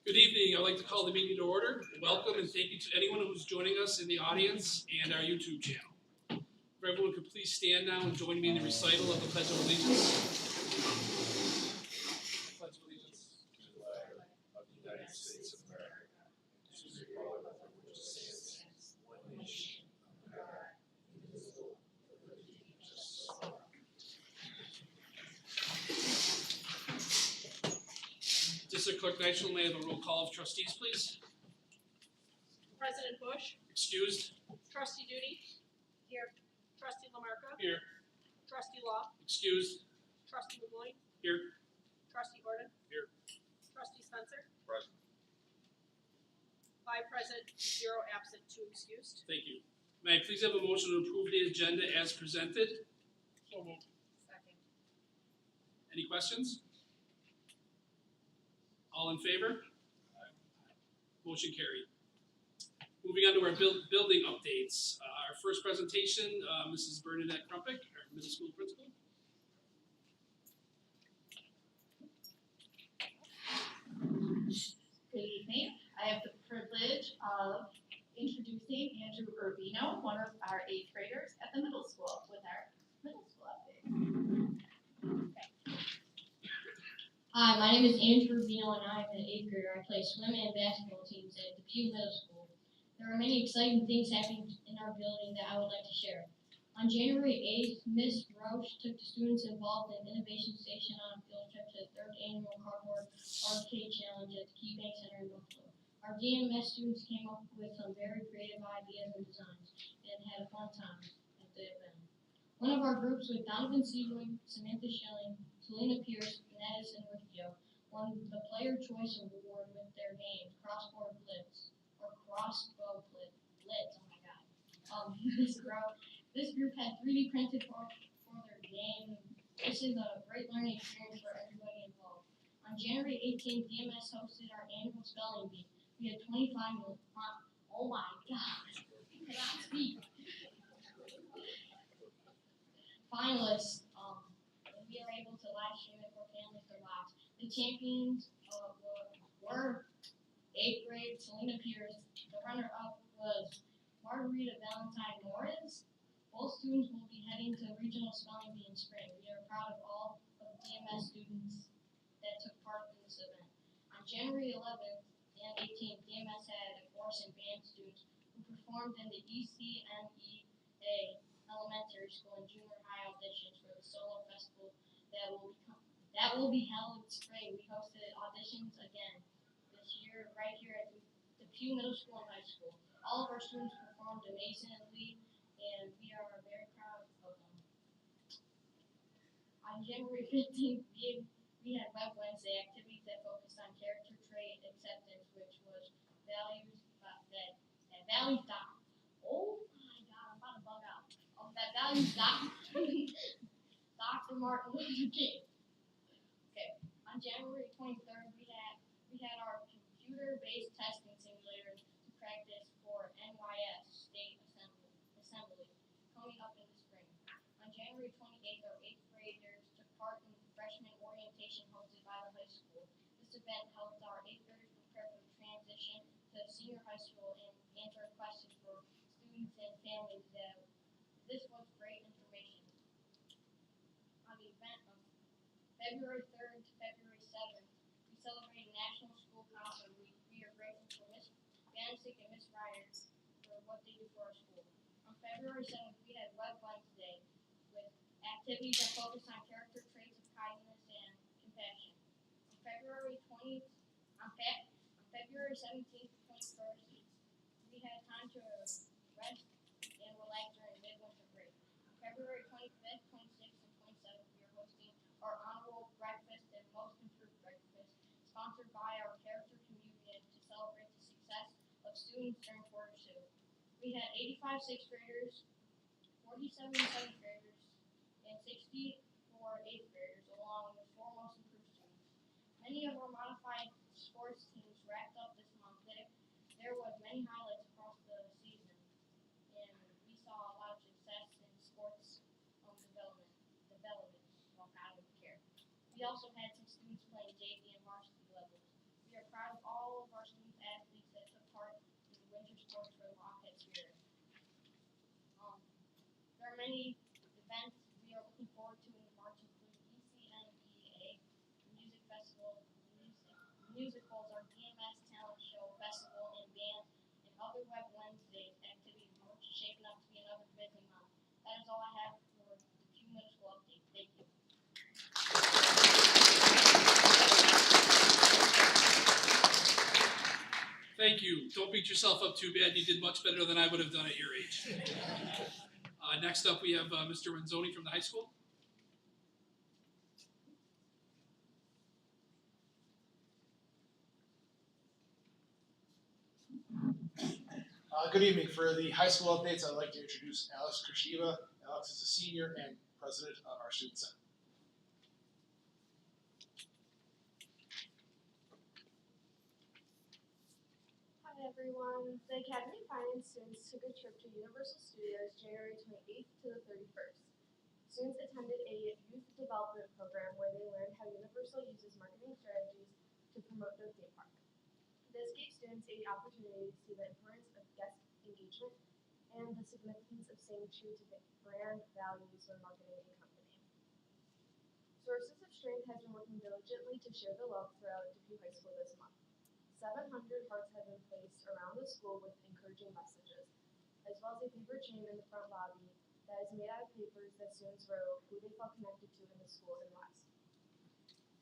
Good evening. I'd like to call the meeting to order. Welcome and thank you to anyone who's joining us in the audience and our YouTube channel. If everyone could please stand now and join me in the recital of the Pledge of Allegiance. Pledge of Allegiance. To the flag of the United States of America, to the republic for which it stands, one nation, under God, indivisible, with liberty and justice for all. District Clerk Nigel, may I have a roll call of trustees, please? President Bush, Excused? Trustee Duty. Here. Trustee Lamarca, Here. Trustee Law, Excused? Trustee LeBlanc, Here. Trustee Gordon. Here. Trustee Spencer. Present. 5 present, 0 absent, 2 excused. Thank you. May I please have a motion to approve the agenda as presented? So moved. Second. Any questions? All in favor? Motion carried. Moving on to our building updates. Our first presentation, Mrs. Bernadette Krumpick, our middle school principal. Good evening. I have the privilege of introducing Andrew Urbino, one of our 8th graders at the middle school, with our middle school update. Okay. Hi, my name is Andrew Urbino and I'm an 8th grader. I play swim and basketball teams at Depew Middle School. There are many exciting things happening in our building that I would like to share. On January 8th, Ms. Roche took the students involved in Innovation Station on a field trip to the 3rd annual Cardboard Arcade Challenge at the Key Bank Center in Buffalo. Our DMS students came up with some very creative ideas and designs and had a fun time at the event. One of our groups with Donovan Sealing, Samantha Schilling, Selena Pierce, and Addison Riccio won the Player Choice Award with their game, Crossbow Blitz. Oh my god. This group had 3D printed for their game. This is a great learning experience for everybody involved. On January 18th, DMS hosted our annual spelling bee. We had 25 oh my god, I cannot speak. Finalists, and we are able to live stream it for families to watch. The champions were 8th grade Selena Pierce. The runner-up was Margarita Valentine Morris. Both students will be heading to regional spelling bee in spring. We are proud of all of the DMS students that took part in this event. On January 11th and 18th, DMS had a chorus and band students who performed in the ECMEA Elementary School and Junior High auditions for the solo festival that will be held in spring. We hosted auditions again this year right here at the Depew Middle School and High School. All of our students performed amazingly, and we are very proud of them. On January 15th, we had Web Wednesday activities that focused on character trait acceptance, which was values oh my god, I'm about to bug out. That values Dr. Martin Luther King. Okay. On January 23rd, we had our computer-based testing simulator to practice for NYS State Assembly coming up in the spring. On January 28th, our 8th graders took part in the freshman orientation hosted by the high school. This event helped our 8th graders prepare for the transition to senior high school and answer questions for students and families. This was great information. On the event of February 3rd to February 7th, we celebrated National School Concert Week. We are grateful for Ms. Bansick and Ms. Ryder for what they do for our school. On February 7th, we had Web Wednesday with activities that focus on character traits of kindness and compassion. On February 17th to 21st, we had time to rest and relax during midwinter break. On February 25th, 26th, and 27th, we are hosting our annual breakfast and most improved breakfast, sponsored by our character community to celebrate the success of students during quarter 2. We had 85 6th graders, 47 7th graders, and 64 8th graders, along with 4 most improved students. Many of our modified sports teams wrapped up this month. There was many highlights across the season, and we saw a lot of success in sports development while out of care. We also had some students playing JV and varsity levels. We are proud of all any events we are looking forward to in March include ECNEA, Music Festival, musicals, our DMS Talent Show, Festival, and band, and other Web Wednesdays activities. March is shaping up to be another busy month. That is all I have for the few middle school update. Thank you. Thank you. Don't beat yourself up too bad. You did much better than I would have done at your age. Next up, we have Mr. Renzoni from the high school. Good evening. For the high school updates, I'd like to introduce Alex Krishiva. Alex is a senior and president of our student senate. Hi everyone. The Academy of Finance students took a trip to Universal Studios January 28th to the 31st. Students attended a youth development program where they learned how Universal uses marketing strategies to promote their theme park. This gave students an opportunity to see the importance of guest engagement and the significance of staying true to the brand values when marketing a company. Sources of Strength has been working diligently to share the love throughout Depew High School this month. 700 hearts have been placed around the school with encouraging messages, as well as a paper chain in the front lobby that is made out of papers that students wrote who they felt connected to in the school and West.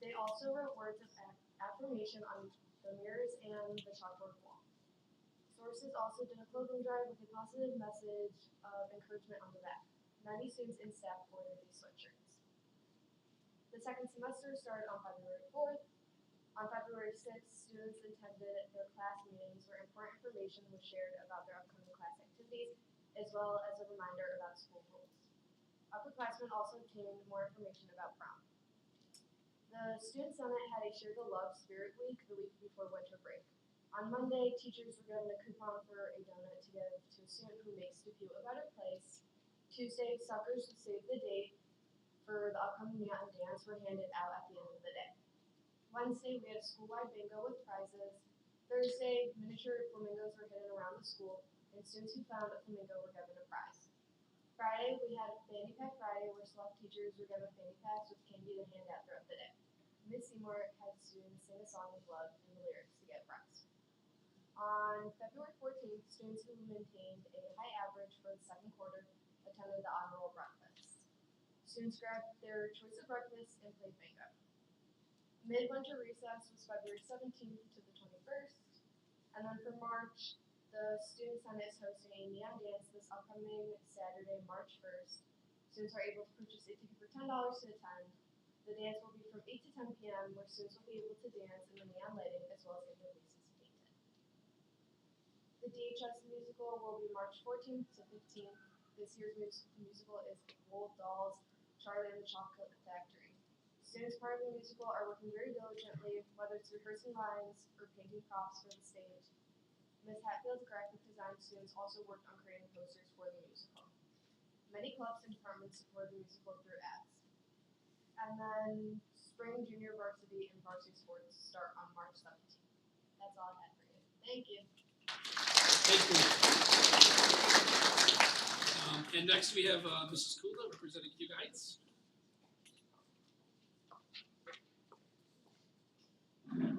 They also wrote words of affirmation on the mirrors and the chalkboard wall. Sources also did a clothing drive with a positive message of encouragement on the back. Many students and staff ordered these sweatshirts. The second semester started on February 4th. On February 6th, students attended their class meetings where important information was shared about their upcoming class activities, as well as a reminder about school rules. Upperclassmen also obtained more information about prom. The Student Senate had a Share the Love Spirit Week the week before winter break. On Monday, teachers were given a coupon for a donut to give to a student who makes Depew a better place. Tuesday, suckers who saved the date for the upcoming Neon Dance were handed out at the end of the day. Wednesday, we had a school-wide bingo with prizes. Thursday, miniature flamingos were hidden around the school, and students who found a flamingo were given a prize. Friday, we had Fanny Pack Friday, where select teachers were given fanny packs with candy to hand out throughout the day. Miss Seymour had students sing a song of love and the lyrics to get a prize. On February 14th, students who maintained a high average for the second quarter attended the honor roll breakfast. Students grabbed their choice of breakfast and played bingo. Midwinter recess was February 17th to the 21st. And then for March, the Student Senate is hosting a neon dance this upcoming Saturday, March 1st. Students are able to purchase a ticket for $10 to attend. The dance will be from 8 to 10 p.m. where students will be able to dance in the neon lighting as well as get their faces painted. The DHS musical will be March 14th to 15th. This year's musical is Roald Dahl's Charlie and the Chocolate Factory. Students part of the musical are working very diligently, whether it's rehearsing lines or painting props for the stage. Ms. Hatfield's graphic design students also worked on creating posters for the musical. Many clubs and departments support the musical through ads. And then spring junior varsity and varsity sports start on March 17th. That's all I have for you. Thank you. Thank you. And next we have Mrs. Kula representing Hugo Heights.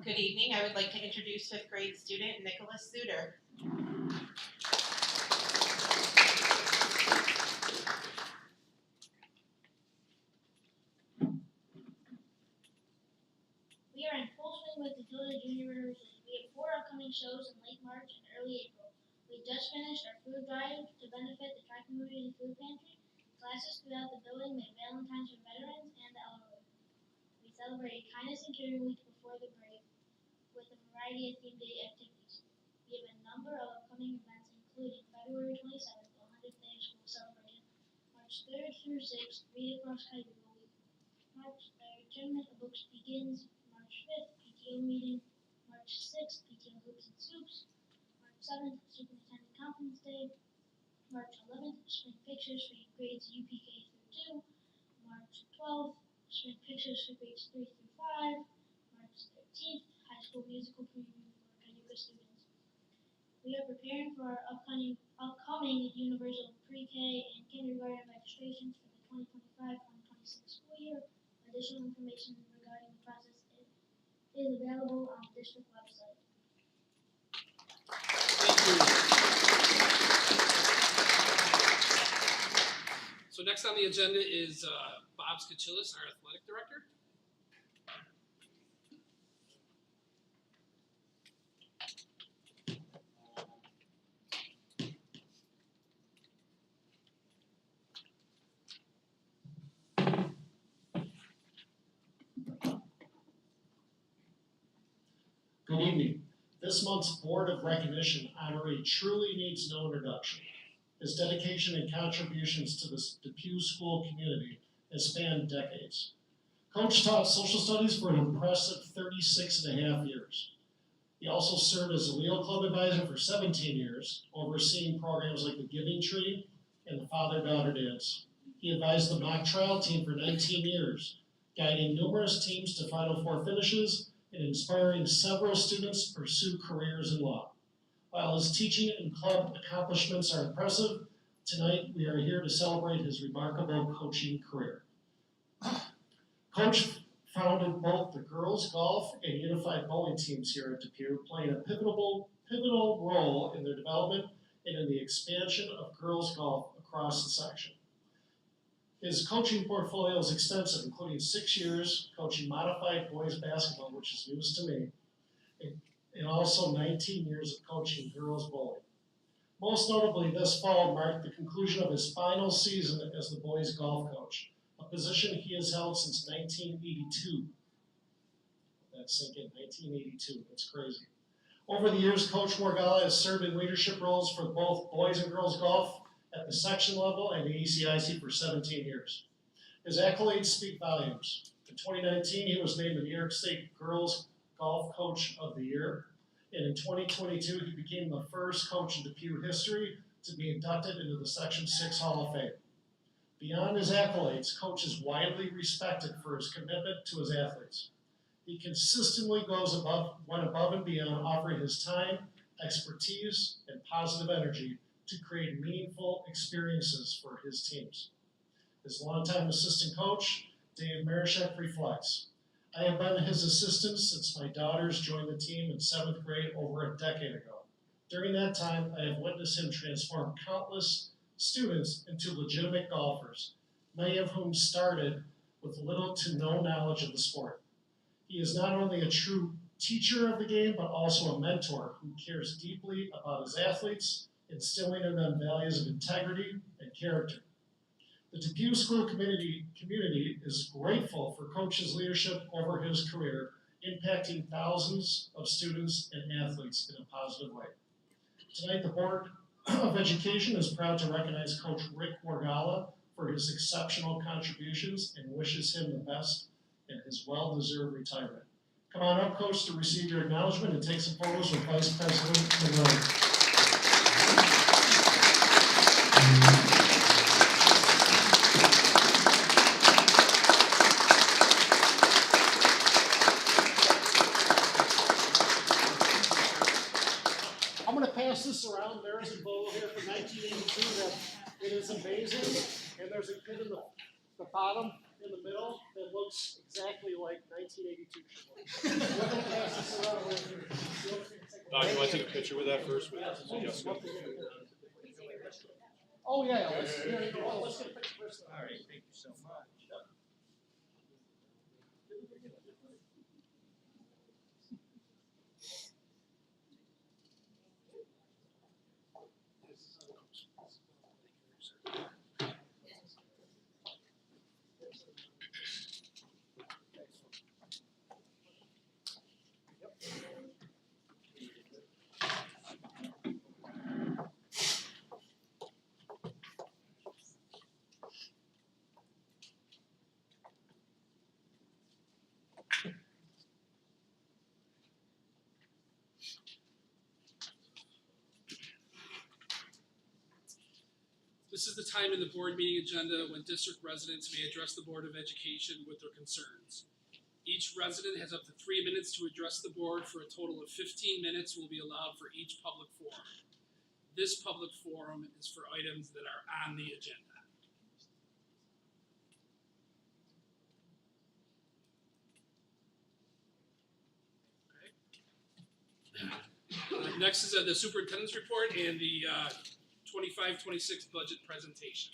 Good evening. I would like to introduce 5th grade student Nicholas Suter. We are in full swing with the Georgia Junior Rehearsals. We have 4 upcoming shows in late March and early April. We just finished our food drive to benefit the Tri-Community Food Pantry. Classes throughout the building made Valentine's for veterans and the elderly. We celebrated Kindness and Caring Week before the break with a variety of themed day activities. We have a number of upcoming events, including February 27th, the 100th Day of School Celebration, March 3rd through 6th, Read Across High School Week, March 3rd, Tournament of Books begins, March 5th, PTO meeting, March 6th, PTO Hoops and Soups, March 7th, Superintendent Conference Day, March 11th, Spring Pictures for grades UPK through 2, March 12th, Spring Pictures for grades 3 through 5, March 13th, High School Musical Preview for Cayuga students. We are preparing for our upcoming upcoming universal pre-K and kindergarten registrations for the 2025-2026 school year. Additional information regarding the process is available on the district website. Thank you. So next on the agenda is Bob Skachillis, our athletic director. Good evening. This month's Board of Recognition honoree truly needs no introduction. His dedication and contributions to the Depew school community has spanned decades. Coach taught social studies for an impressive 36 and a half years. He also served as a Leo Club advisor for 17 years, overseeing programs like the Giving Tree and the Father-Daughter Dance. He advised the mock trial team for 19 years, guiding numerous teams to Final Four finishes and inspiring several students to pursue careers in law. While his teaching and club accomplishments are impressive, tonight we are here to celebrate his remarkable coaching career. Coach founded both the girls golf and unified bowling teams here at Depew, playing a pivotal role in their development and in the expansion of girls golf across the section. His coaching portfolio is extensive, including 6 years coaching modified boys basketball, which is news to me, and also 19 years of coaching girls bowling. Most notably, this fall marked the conclusion of his final season as the boys golf coach, a position he has held since 1982. That's sinking, 1982, that's crazy. Over the years, Coach Morgalla has served in leadership roles for both boys and girls golf at the section level and the ECIC for 17 years. His accolades speak volumes. In 2019, he was named the New York State Girls Golf Coach of the Year. And in 2022, he became the first coach in Depew history to be inducted into the Section 6 Hall of Fame. Beyond his accolades, Coach is widely respected for his commitment to his athletes. He consistently went above and beyond, offering his time, expertise, and positive energy to create meaningful experiences for his teams. His longtime assistant coach, Dave Marischek, reflects, "I have been his assistant since my daughters joined the team in 7th grade over a decade ago. During that time, I have witnessed him transform countless students into legitimate golfers, many of whom started with little to no knowledge of the sport. He is not only a true teacher of the game, but also a mentor who cares deeply about his athletes, instilling in them values of integrity and character. The Depew School community is grateful for Coach's leadership over his career, impacting thousands of students and athletes in a positive way. Tonight, the Board of Education is proud to recognize Coach Rick Morgalla for his exceptional contributions and wishes him the best in his well-deserved retirement. Come on up, Coach, to receive your acknowledgement and take some photos with Vice President Monroe. I'm going to pass this around. There is a photo here from 1982 that it is amazing. And there's a kid in the bottom, in the middle, that looks exactly like 1982 should look. I'm going to pass this around right here. You want to take a picture with that first? Oh, yeah. Let's get a picture first. All right, thank you so much. This is the time in the board meeting agenda when district residents may address the Board of Education with their concerns. Each resident has up to 3 minutes to address the board. For a total of 15 minutes will be allowed for each public forum. This public forum is for items that are on the agenda. Next is the superintendent's report and the 25-26 budget presentation.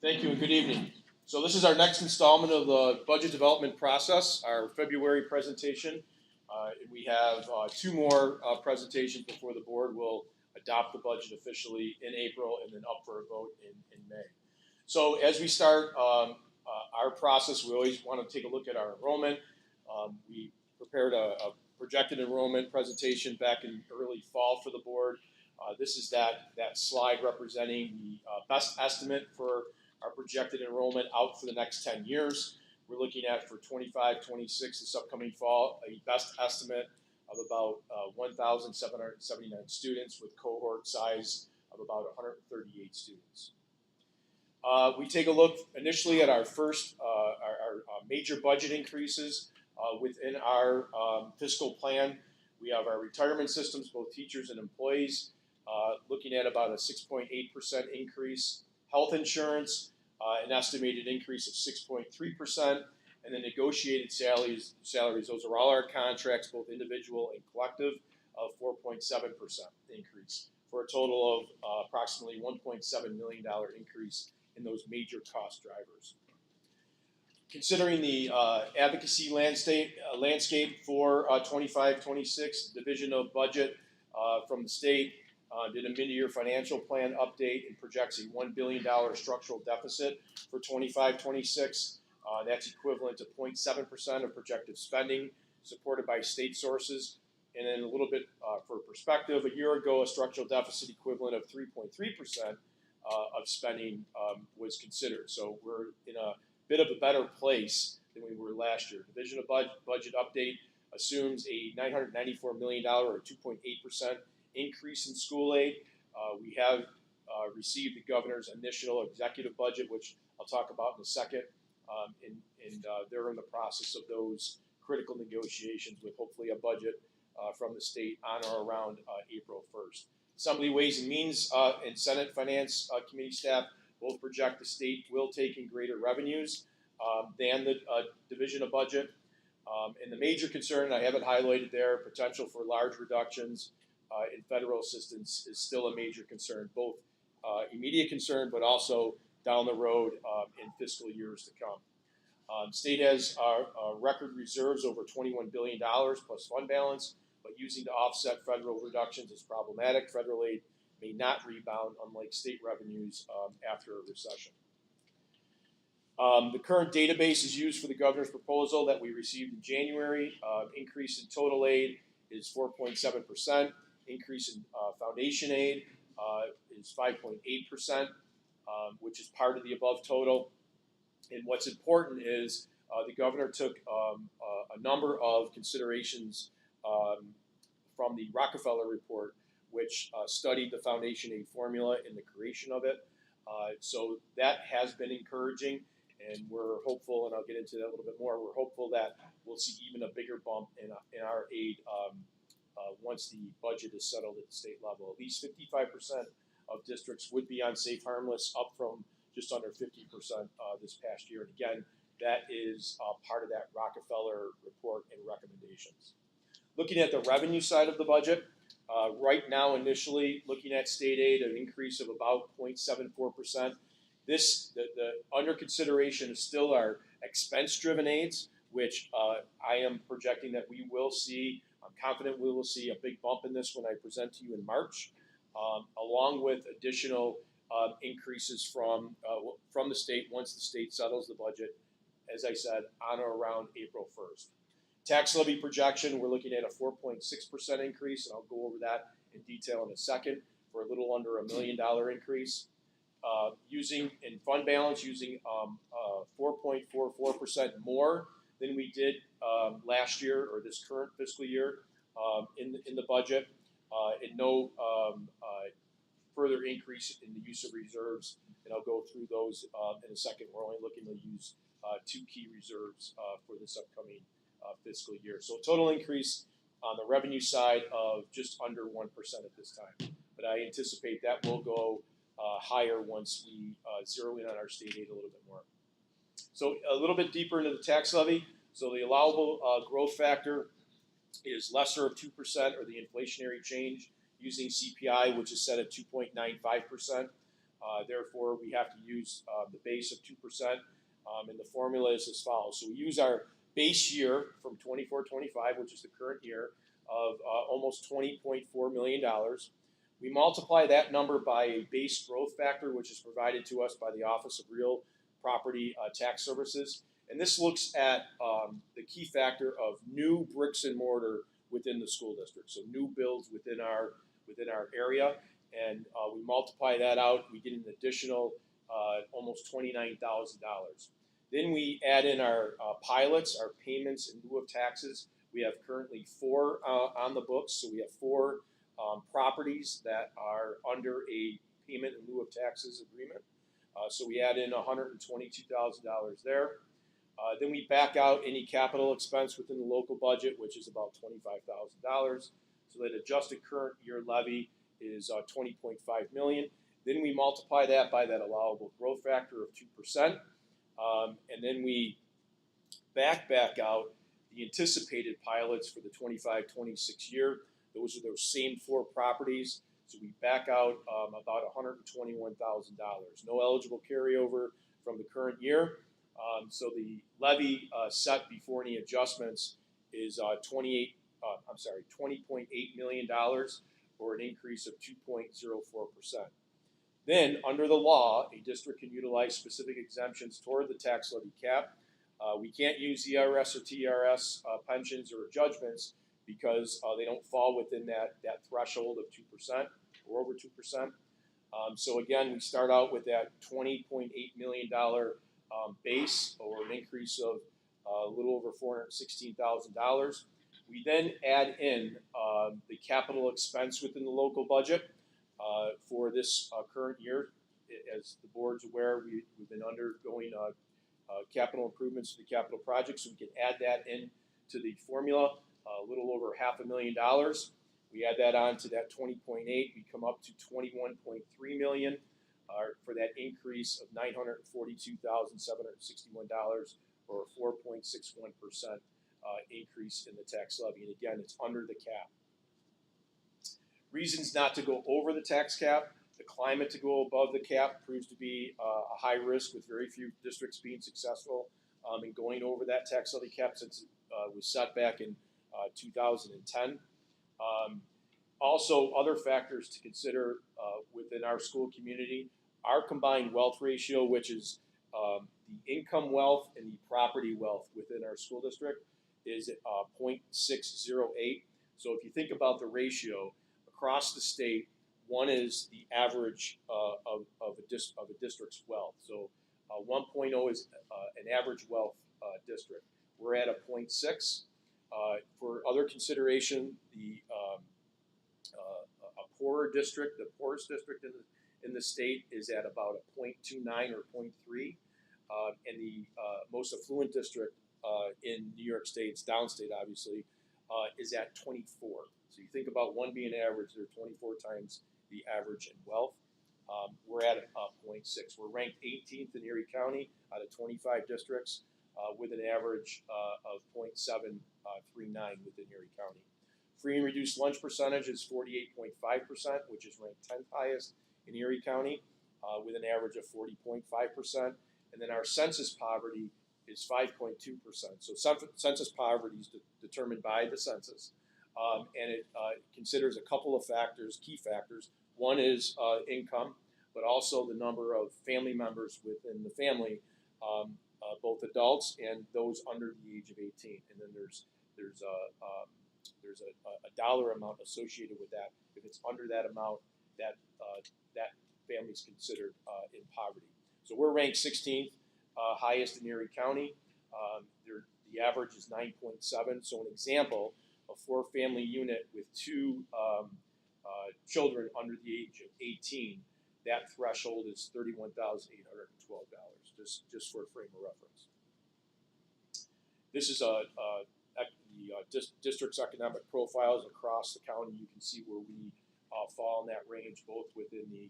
Thank you and good evening. So this is our next installment of the budget development process, our February presentation. We have two more presentations before the board will adopt the budget officially in April and then up for a vote in May. So as we start our process, we always want to take a look at our enrollment. We prepared a projected enrollment presentation back in early fall for the board. This is that slide representing the best estimate for our projected enrollment out for the next 10 years. We're looking at for 25-26 this upcoming fall, a best estimate of about 1,779 students with cohort size of about 138 students. We take a look initially at our first, our major budget increases within our fiscal plan. We have our retirement systems, both teachers and employees, looking at about a 6.8% increase. Health insurance, an estimated increase of 6.3%, and then negotiated salaries, those are all our contracts, both individual and collective, of 4.7% increase, for a total of approximately $1.7 million increase in those major cost drivers. Considering the advocacy landscape for 25-26, Division of Budget from the state did a mid-year financial plan update and projects a $1 billion structural deficit for 25-26. That's equivalent to 0.7% of projected spending, supported by state sources. And then a little bit for perspective, a year ago, a structural deficit equivalent of 3.3% of spending was considered. So we're in a bit of a better place than we were last year. Division of Budget update assumes a $994 million or 2.8% increase in school aid. We have received the governor's initial executive budget, which I'll talk about in a second, and they're in the process of those critical negotiations with hopefully a budget from the state on or around April 1st. Assembly Ways and Means and Senate Finance Committee staff both project the state will take in greater revenues than the Division of Budget. And the major concern, I have it highlighted there, potential for large reductions in federal assistance is still a major concern, both immediate concern, but also down the road in fiscal years to come. State has record reserves over $21 billion plus fund balance, but using to offset federal reductions is problematic. Federal aid may not rebound, unlike state revenues after a recession. The current database is used for the governor's proposal that we received in January. Increase in total aid is 4.7%. Increase in foundation aid is 5.8%, which is part of the above total. And what's important is the governor took a number of considerations from the Rockefeller report, which studied the foundation aid formula and the creation of it. So that has been encouraging, and we're hopeful, and I'll get into that a little bit more, we're hopeful that we'll see even a bigger bump in our aid once the budget is settled at the state level. At least 55% of districts would be on safe harmless, up from just under 50% this past year. And again, that is part of that Rockefeller report and recommendations. Looking at the revenue side of the budget, right now initially looking at state aid, an increase of about 0.74%. The under consideration is still our expense-driven aids, which I am projecting that we will see. I'm confident we will see a big bump in this when I present to you in March, along with additional increases from the state once the state settles the budget, as I said, on or around April 1st. Tax levy projection, we're looking at a 4.6% increase, and I'll go over that in detail in a second, for a little under $1 million increase. Using in fund balance, using 4.44% more than we did last year or this current fiscal year. in the budget, and no further increase in the use of reserves. And I'll go through those in a second. We're only looking to use 2 key reserves for this upcoming fiscal year. So total increase on the revenue side of just under 1% at this time. But I anticipate that will go higher once we zero in on our state aid a little bit more. So a little bit deeper into the tax levy. So the allowable growth factor is lesser of 2%, or the inflationary change using CPI, which is set at 2.95%. Therefore, we have to use the base of 2%, and the formula is as follows. So we use our base year from 24-25, which is the current year, of almost $20.4 million. We multiply that number by a base growth factor, which is provided to us by the Office of Real Property Tax Services. And this looks at the key factor of new bricks and mortar within the school district. So new builds within our area, and we multiply that out. We get an additional almost $29,000. Then we add in our pilots, our payments in lieu of taxes. We have currently 4 on the books, so we have 4 properties that are under a payment in lieu of taxes agreement. So we add in $122,000 there. Then we back out any capital expense within the local budget, which is about $25,000. So that adjusted current year levy is $20.5 million. Then we multiply that by that allowable growth factor of 2%. And then we back out the anticipated pilots for the 25-26 year. Those are those same 4 properties. So we back out about $121,000. No eligible carryover from the current year. So the levy set before any adjustments is $20.8 million, or an increase of 2.04%. Then, under the law, a district can utilize specific exemptions toward the tax levy cap. We can't use ERS or TRS pensions or judgments because they don't fall within that threshold of 2% or over 2%. So again, we start out with that $20.8 million base, or an increase of a little over $416,000. We then add in the capital expense within the local budget for this current year. As the board's aware, we've been undergoing capital improvements to the capital projects, so we can add that in to the formula, a little over $500,000. We add that on to that 20.8, we come up to 21.3 million for that increase of $942,761, or a 4.61% increase in the tax levy. And again, it's under the cap. Reasons not to go over the tax cap: the climate to go above the cap proves to be a high risk, with very few districts being successful in going over that tax levy cap since it was set back in 2010. Also, other factors to consider within our school community: our combined wealth ratio, which is the income wealth and the property wealth within our school district, is 0.608. So if you think about the ratio across the state, 1 is the average of a district's wealth. So 1.0 is an average wealth district. We're at a 0.6. For other consideration, a poorer district, the poorest district in the state, is at about a 0.29 or 0.3, and the most affluent district in New York State, it's downstate obviously, is at 24. So you think about 1 being average, they're 24 times the average in wealth. We're at 0.6. We're ranked 18th in Erie County out of 25 districts, with an average of 0.739 within Erie County. Free and reduced lunch percentage is 48.5%, which is ranked 10th highest in Erie County, with an average of 40.5%. And then our census poverty is 5.2%. So census poverty is determined by the census, and it considers a couple of factors, key factors. One is income, but also the number of family members within the family, both adults and those under the age of 18. And then there's a dollar amount associated with that. If it's under that amount, that family is considered in poverty. So we're ranked 16th highest in Erie County. The average is 9.7. So an example a 4-family unit with 2 children under the age of 18, that threshold is $31,812, just for a frame of reference. This is the district's economic profiles across the county. You can see where we fall in that range, both within the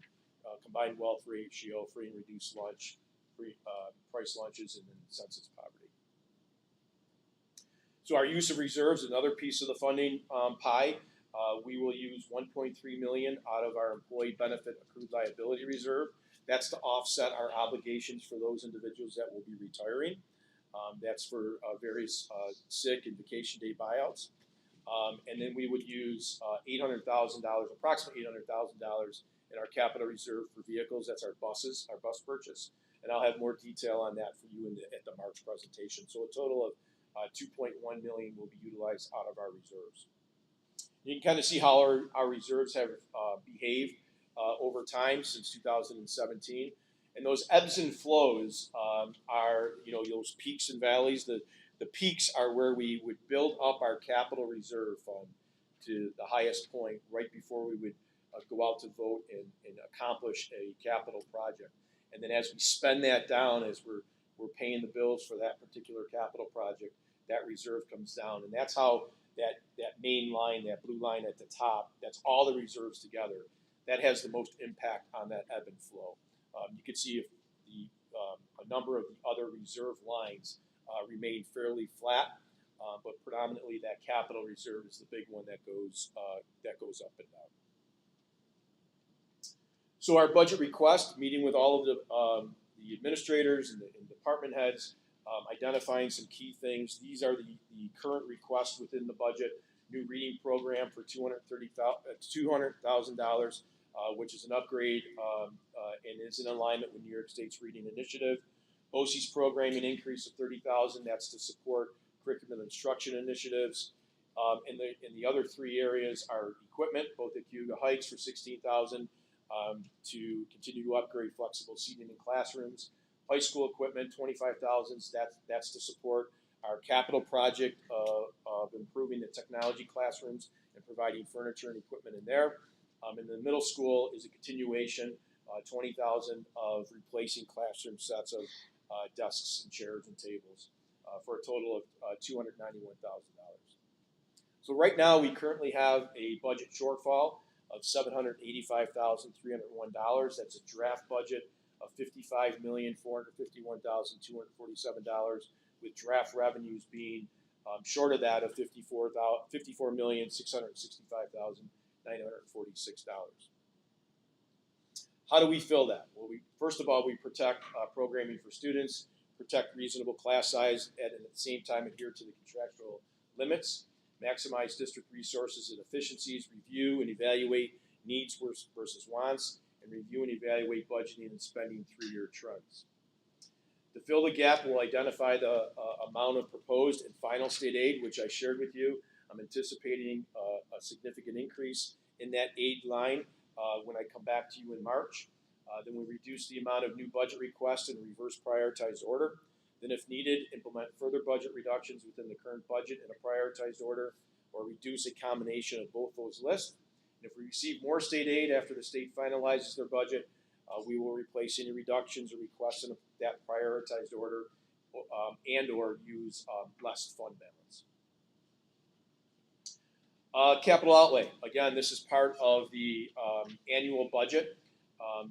combined wealth ratio, free and reduced lunch, free price lunches, and then census poverty. So our use of reserves, another piece of the funding pie. We will use $1.3 million out of our employee benefit accrued liability reserve. That's to offset our obligations for those individuals that will be retiring. That's for various sick and vacation day buyouts. And then we would use $800,000, approximately $800,000 in our capital reserve for vehicles. That's our buses, our bus purchase. And I'll have more detail on that for you at the March presentation. So a total of $2.1 million will be utilized out of our reserves. You can kind of see how our reserves have behaved over time since 2017. And those ebbs and flows are, those peaks and valleys. The peaks are where we would build up our capital reserve fund to the highest point right before we would go out to vote and accomplish a capital project. And then as we spend that down, as we're paying the bills for that particular capital project, that reserve comes down. And that's how that main line, that blue line at the top, that's all the reserves together. That has the most impact on that ebb and flow. You can see if a number of the other reserve lines remain fairly flat, but predominantly that capital reserve is the big one that goes up and down. So our budget request, meeting with all of the administrators and department heads, identifying some key things. These are the current requests within the budget. New reading program for $200,000, which is an upgrade and is in alignment with New York State's reading initiative. BOCES programming increase of $30,000. That's to support curriculum instruction initiatives. And the other 3 areas are equipment, both at Cayuga Heights for $16,000 to continue to upgrade flexible seating in classrooms. High school equipment, $25,000. That's to support our capital project of improving the technology classrooms and providing furniture and equipment in there. In the middle school is a continuation, $20,000 of replacing classroom sets of desks and chairs and tables for a total of $291,000. So right now we currently have a budget shortfall of $785,301. That's a draft budget of $55,451,247, with draft revenues being short of that of $54,665,946. How do we fill that? Well, first of all, we protect programming for students, protect reasonable class size, and at the same time adhere to the contractual limits, maximize district resources and efficiencies, review and evaluate needs versus wants, and review and evaluate budgeting and spending 3-year trends. To fill the gap, we'll identify the amount of proposed and final state aid, which I shared with you. I'm anticipating a significant increase in that aid line when I come back to you in March. Then we reduce the amount of new budget requests in reverse prioritized order. Then if needed, implement further budget reductions within the current budget in a prioritized order, or reduce a combination of both those lists. And if we receive more state aid after the state finalizes their budget, we will replace any reductions or requests in that prioritized order and or use less fund balance. Capital outlay. Again, this is part of the annual budget.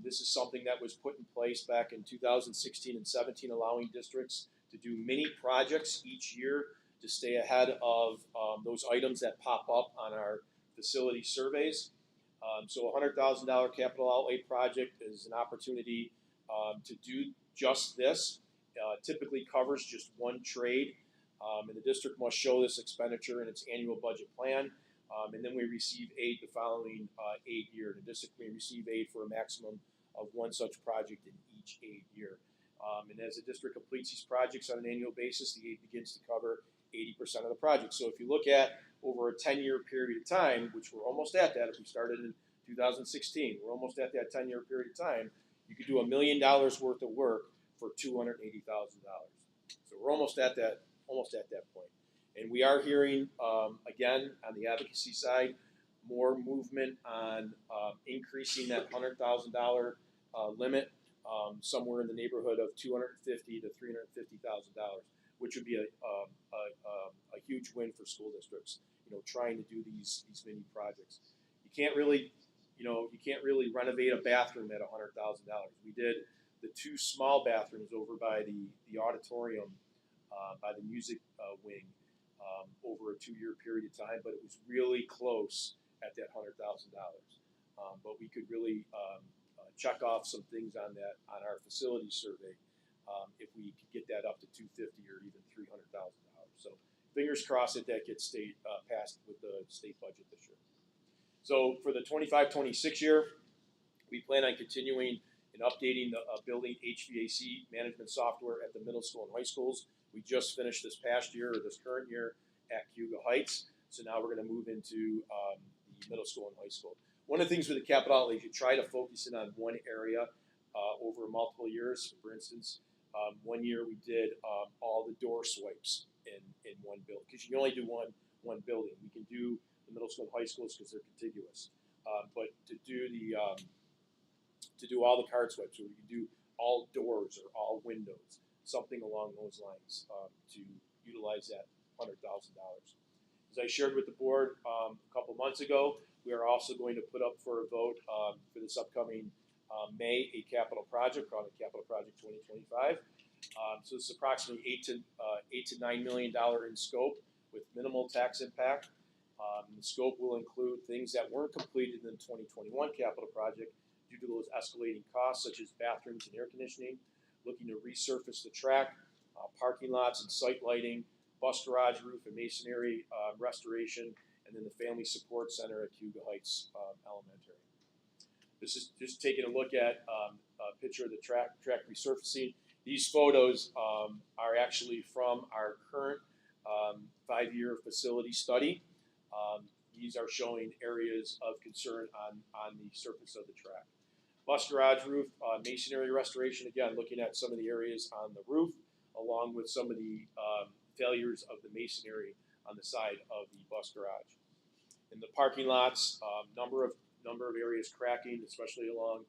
This is something that was put in place back in 2016 and 17, allowing districts to do mini projects each year to stay ahead of those items that pop up on our facility surveys. So a $100,000 capital outlay project is an opportunity to do just this. Typically covers just one trade, and the district must show this expenditure in its annual budget plan. And then we receive aid the following aid year. The district may receive aid for a maximum of one such project in each aid year. And as the district completes these projects on an annual basis, the aid begins to cover 80% of the project. So if you look at over a 10-year period of time, which we're almost at that, if we started in 2016, we're almost at that 10-year period of time, you could do $1 million worth of work for $280,000. So we're almost at that point. And we are hearing, again, on the advocacy side, more movement on increasing that $100,000 limit, somewhere in the neighborhood of $250,000 to $350,000, which would be a huge win for school districts. Trying to do these mini projects. You can't really renovate a bathroom at $100,000. We did the 2 small bathrooms over by the auditorium, by the music wing, over a 2-year period of time, but it was really close at that $100,000. But we could really check off some things on our facility survey if we could get that up to $250,000 or even $300,000. So fingers crossed that gets passed with the state budget this year. So for the 25-26 year, we plan on continuing and updating the building HVAC management software at the middle school and high schools. We just finished this past year, or this current year, at Cayuga Heights. So now we're going to move into the middle school and high school. One of the things with the capital outlay is you try to focus in on one area over multiple years. For instance, one year we did all the door swipes in one building, because you can only do one building. We can do the middle school and high schools because they're contiguous, but to do all the card swipes, or we can do all doors or all windows, something along those lines, to utilize that $100,000. As I shared with the board a couple months ago, we are also going to put up for a vote for this upcoming May a capital project called the Capital Project 2025. So this is approximately $8 to $9 million in scope with minimal tax impact. The scope will include things that weren't completed in the 2021 capital project due to those escalating costs, such as bathrooms and air conditioning, looking to resurface the track, parking lots and site lighting, bus garage roof and masonry restoration, and then the family support center at Cayuga Heights Elementary. This is just taking a look at a picture of the track resurfacing. These photos are actually from our current 5-year facility study. These are showing areas of concern on the surface of the track. Bus garage roof, masonry restoration, again, looking at some of the areas on the roof, along with some of the failures of the masonry on the side of the bus garage. In the parking lots, number of areas cracking, especially along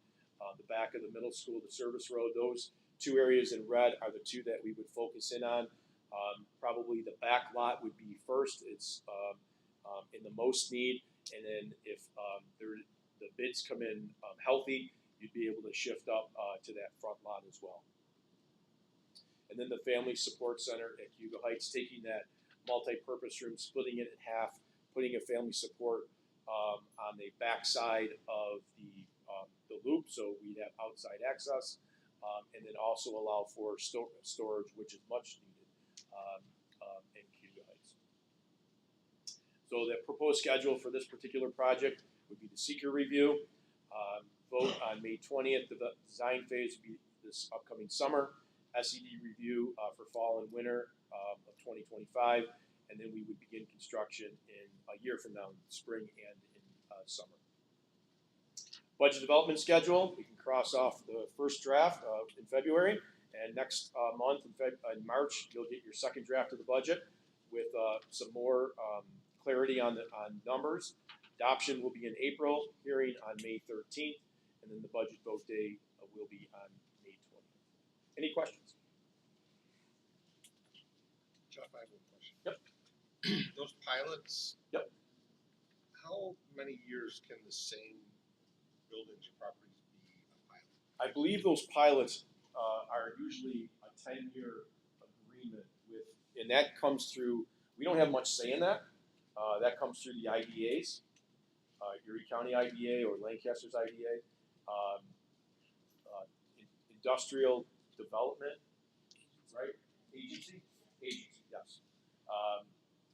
the back of the middle school, the service road. Those 2 areas in red are the 2 that we would focus in on. Probably the back lot would be first. It's in the most need, and then if the bids come in healthy, you'd be able to shift up to that front lot as well. And then the Family Support Center at Cayuga Heights, taking that multi-purpose room, splitting it in half, putting a family support on the back side of the loop, so we'd have outside access, and then also allow for storage, which is much needed in Cayuga Heights. So the proposed schedule for this particular project would be the seeker review, vote on May 20th. The design phase would be this upcoming summer, SED review for fall and winter of 2025, and then we would begin construction in a year from now, in spring and in summer. Budget development schedule, we can cross off the first draft in February, and next month in March, you'll get your second draft of the budget with some more clarity on numbers. Adoption will be in April, hearing on May 13th, and then the budget vote day will be on May 20th. Any questions? Jeff, I have one question. Yep. Those pilots. Yep. How many years can the same buildings or properties be a pilot? I believe those pilots are usually a 10-year agreement with, and that comes through, we don't have much say in that. That comes through the IDAs, Erie County IDA or Lancaster's IDA, Industrial Development, right? Agency, yes.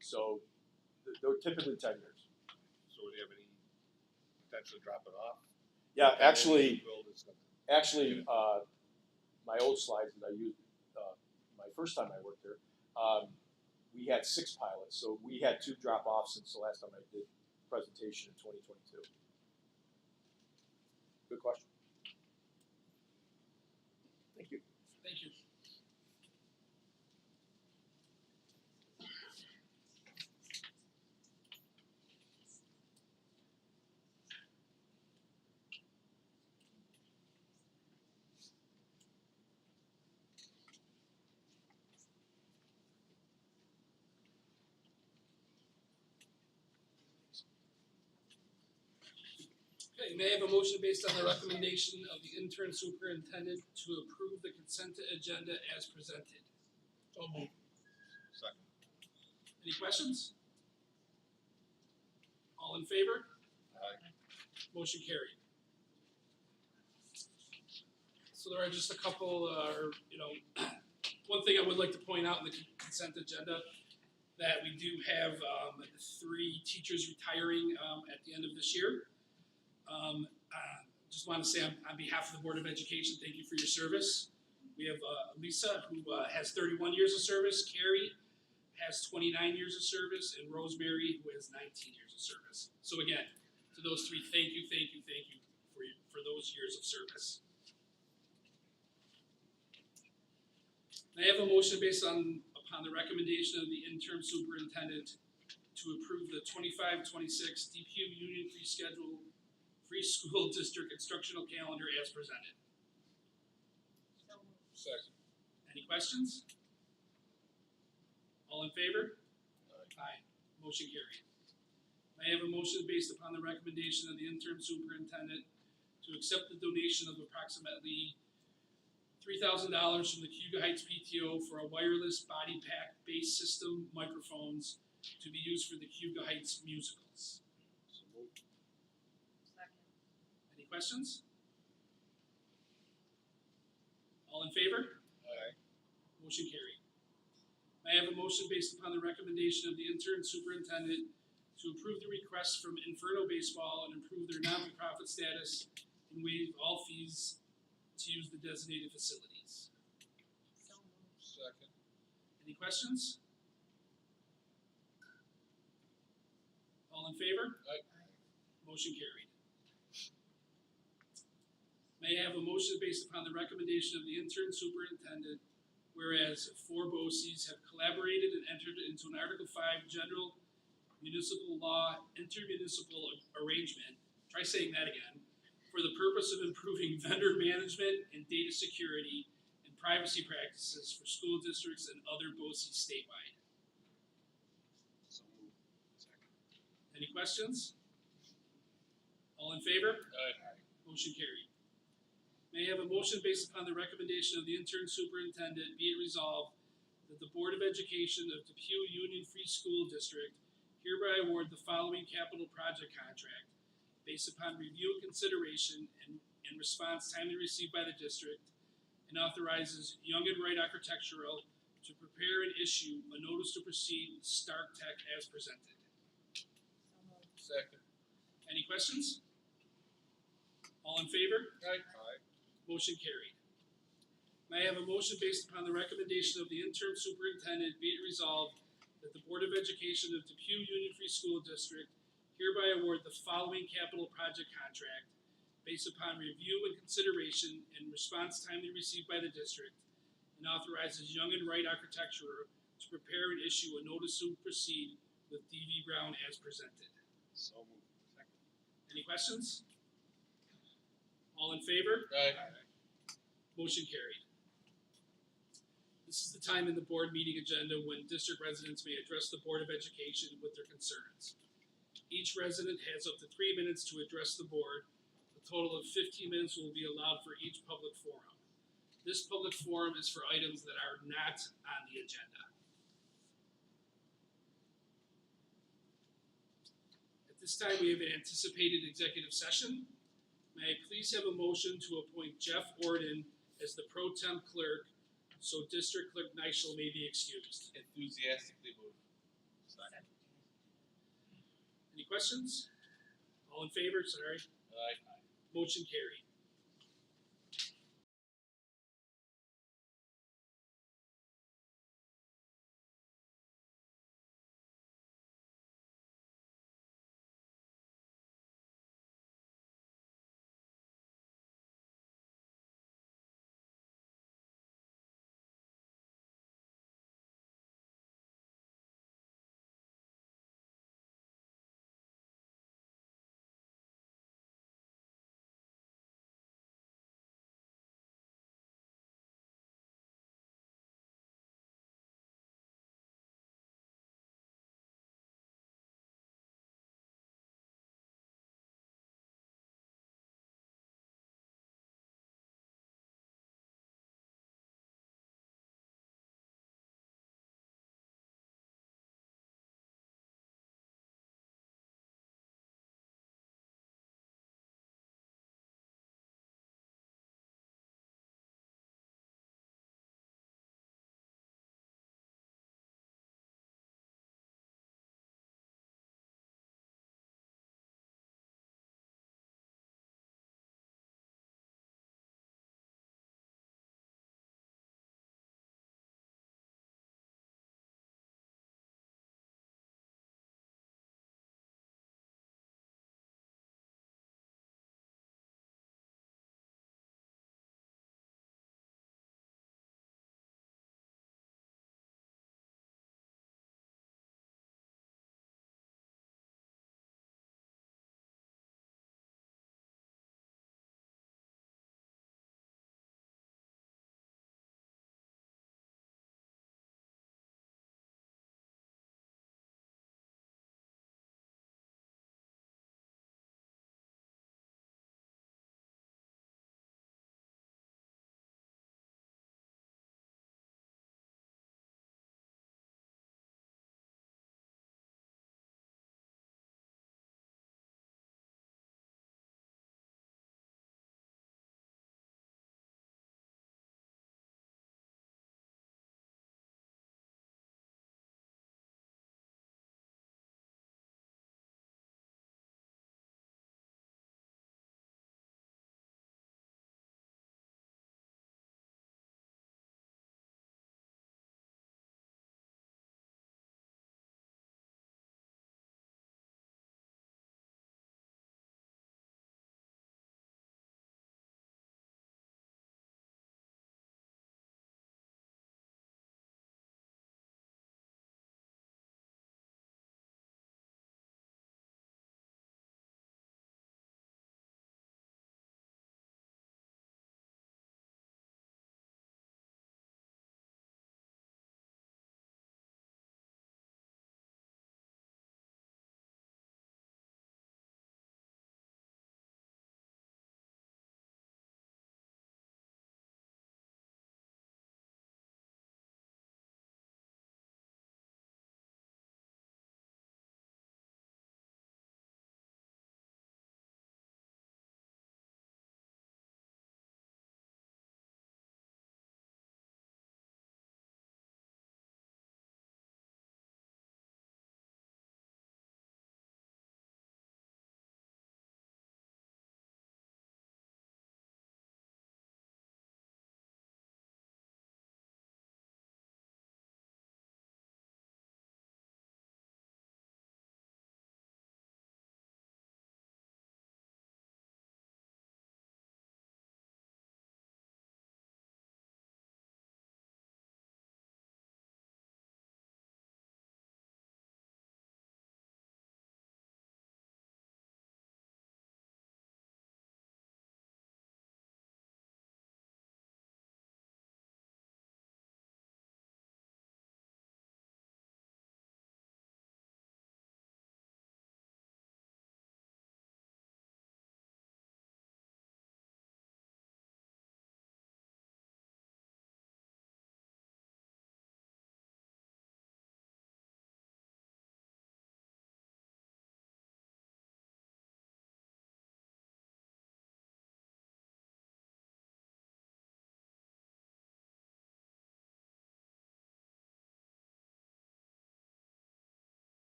So they're typically 10 years. So would you have any potential of dropping off? Yeah, actually, my old slides that I used my first time I worked there, we had 6 pilots, so we had 2 drop offs since the last time I did presentation in 2022. Good question. Thank you. Thank you. Okay, may I have a motion based on the recommendation of the intern superintendent to approve the consent agenda as presented? So moved. Second. Any questions? All in favor? Aye. Motion carried. So there are just a couple, one thing I would like to point out in the consent agenda, that we do have 3 teachers retiring at the end of this year. Just want to say on behalf of the Board of Education, thank you for your service. We have Lisa, who has 31 years of service, Carrie has 29 years of service, and Rosemary, who has 19 years of service. So again, to those 3, thank you for those years of service. May I have a motion based upon the recommendation of the interim superintendent to approve the 25-26 Depew Union Free School District instructional calendar as presented? Second. Any questions? All in favor? Aye. Aye. Motion carried. May I have a motion based upon the recommendation of the interim superintendent to accept the donation of approximately $3,000 from the Cuba Heights PTO for a wireless body pack based system microphones to be used for the Cuba Heights musicals? So moved. Any questions? All in favor? Aye. Motion carried. May I have a motion based upon the recommendation of the intern superintendent to approve the request from Inferno Baseball and improve their non-profit status and waive all fees to use the designated facilities? Second. Any questions? All in favor? Aye. Motion carried. May I have a motion based upon the recommendation of the intern superintendent, whereas 4 BOCES have collaborated and entered into an Article 5 General Municipal Law intermunicipal arrangement, try saying that again, for the purpose of improving vendor management and data security and privacy practices for school districts and other BOCES statewide. So moved. Second. Any questions? All in favor? Aye. Motion carried. May I have a motion based upon the recommendation of the intern superintendent, be it resolved that the Board of Education of Depew Union Free School District hereby award the following capital project contract based upon review and consideration and response timely received by the district, and authorizes Young and Wright Architectural to prepare and issue a notice to proceed with Stark Tech as presented. Second. Any questions? All in favor? Aye. Motion carried. May I have a motion based upon the recommendation of the interim superintendent, be it resolved that the Board of Education of Depew Union Free School District hereby award the following capital project contract based upon review and consideration and response timely received by the district, and authorizes Young and Wright Architecture to prepare and issue a notice to proceed with D.V. Brown as presented. So moved. Second. Any questions? All in favor? Aye. Motion carried. This is the time in the board meeting agenda when district residents may address the Board of Education with their concerns. Each resident has up to 3 minutes to address the board. A total of 15 minutes will be allowed for each public forum. This public forum is for items that are not on the agenda. At this time, we have an anticipated executive session. May I please have a motion to appoint Jeff Orden as the pro temp clerk, so District Clerk Nischel may be excused. Enthusiastically moved. Second. Any questions? All in favor? Sorry. Aye. Motion carried.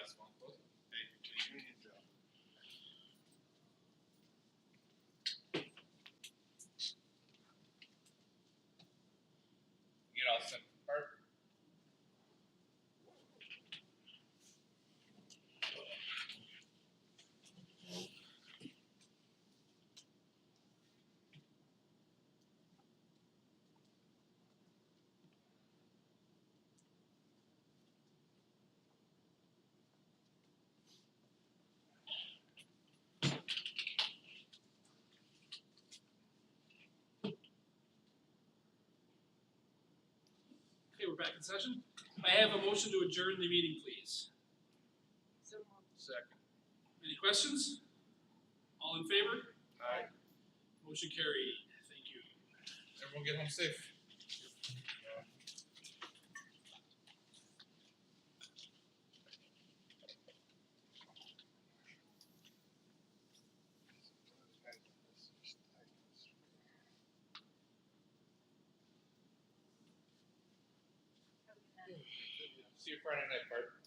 basketball and close it. Thank you to the Union Joe. Get all set apart. Okay, we're back in session. I have a motion to adjourn the meeting, please. So moved. Second. Any questions? All in favor? Aye. Motion carried. Thank you. Everyone get home safe. See you Friday night, Bart.